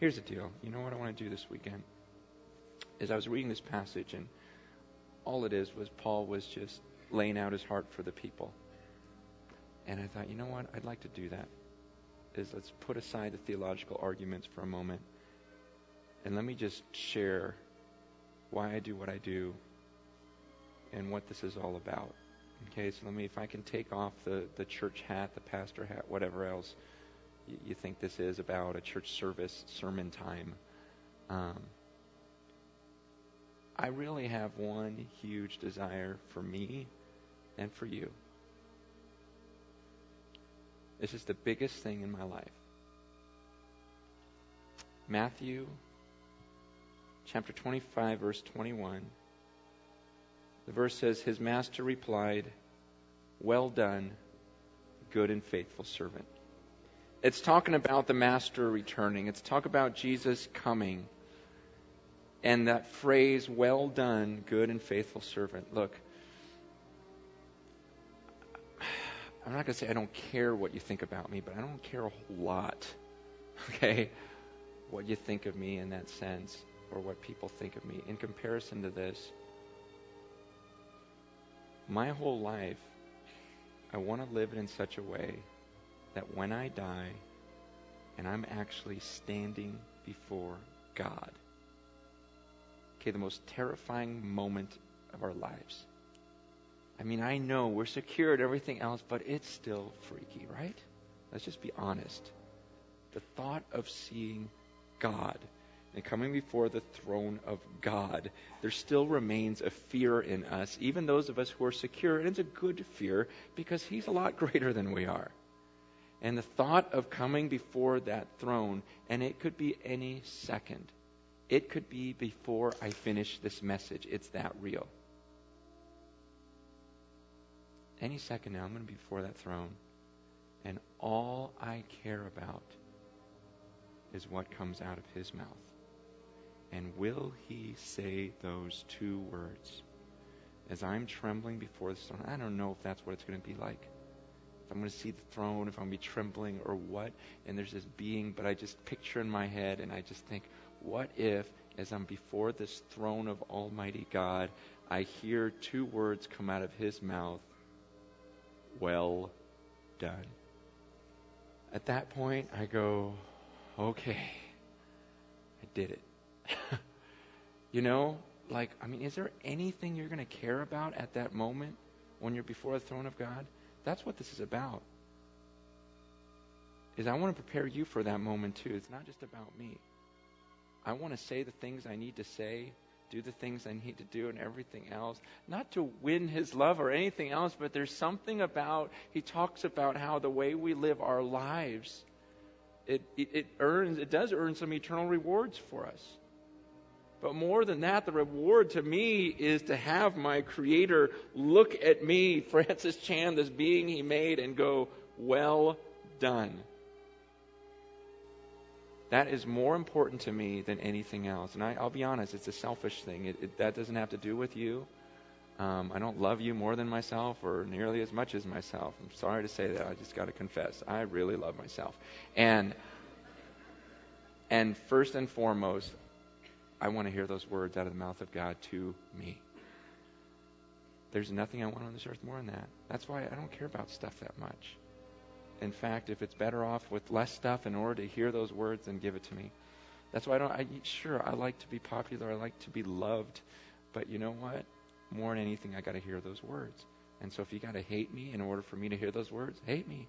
Here's the deal. You know what I want to do this weekend? Is I was reading this passage, and all it is was Paul was just laying out his heart for the people. And I thought, you know what? I'd like to do that. Let's put aside the theological arguments for a moment, and let me just share why I do what I do and what this is all about. Okay, so if I can take off the church hat, the pastor hat, whatever else you think this is about, a church service, sermon time. I really have one huge desire for me and for you. This is the biggest thing in my life. Matthew chapter 25, verse 21. The verse says, his master replied, well done, good and faithful servant. It's talking about the master returning. It's talking about Jesus coming. And that phrase, well done, good and faithful servant. Look, I'm not going to say I don't care what you think about me, but I don't care a whole lot, okay, what you think of me in that sense, or what people think of me. In comparison to this, my whole life, I want to live it in such a way that when I die and I'm actually standing before God, okay, the most terrifying moment of our lives. I mean, I know we're secure and everything else, but it's still freaky, right? Let's just be honest. The thought of seeing God and coming before the throne of God, there still remains a fear in us, even those of us who are secure, and it's a good fear because He's a lot greater than we are. And the thought of coming before that throne, and it could be any second. It could be before I finish this message. It's that real. Any second now, I'm going to be before that throne. And all I care about is what comes out of His mouth. And will He say those two words? As I'm trembling before the throne, I don't know if that's what it's going to be like. If I'm going to see the throne, if I'm going to be trembling or what. And there's this being, but I just picture in my head and I just think, what if, as I'm before this throne of Almighty God, I hear two words come out of His mouth, well done. At that point, I go, okay, I did it. Is there anything you're going to care about at that moment when you're before the throne of God? That's what this is about. I want to prepare you for that moment too. It's not just about me. I want to say the things I need to say, do the things I need to do, and everything else. Not to win His love or anything else, but there's something about, He talks about how the way we live our lives, it does earn some eternal rewards for us. But more than that, the reward to me is to have my Creator look at me, Francis Chan, this being He made, and go, well done. That is more important to me than anything else. And I'll be honest, it's a selfish thing. That doesn't have to do with you. I don't love you more than myself or nearly as much as myself. I'm sorry to say that. I just got to confess. I really love myself. And first and foremost, I want to hear those words out of the mouth of God to me. There's nothing I want on this earth more than that. That's why I don't care about stuff that much. In fact, if it's better off with less stuff in order to hear those words, then give it to me. That's why I like to be popular. I like to be loved. But you know what? More than anything, I got to hear those words. And so if you got to hate me in order for me to hear those words, hate me.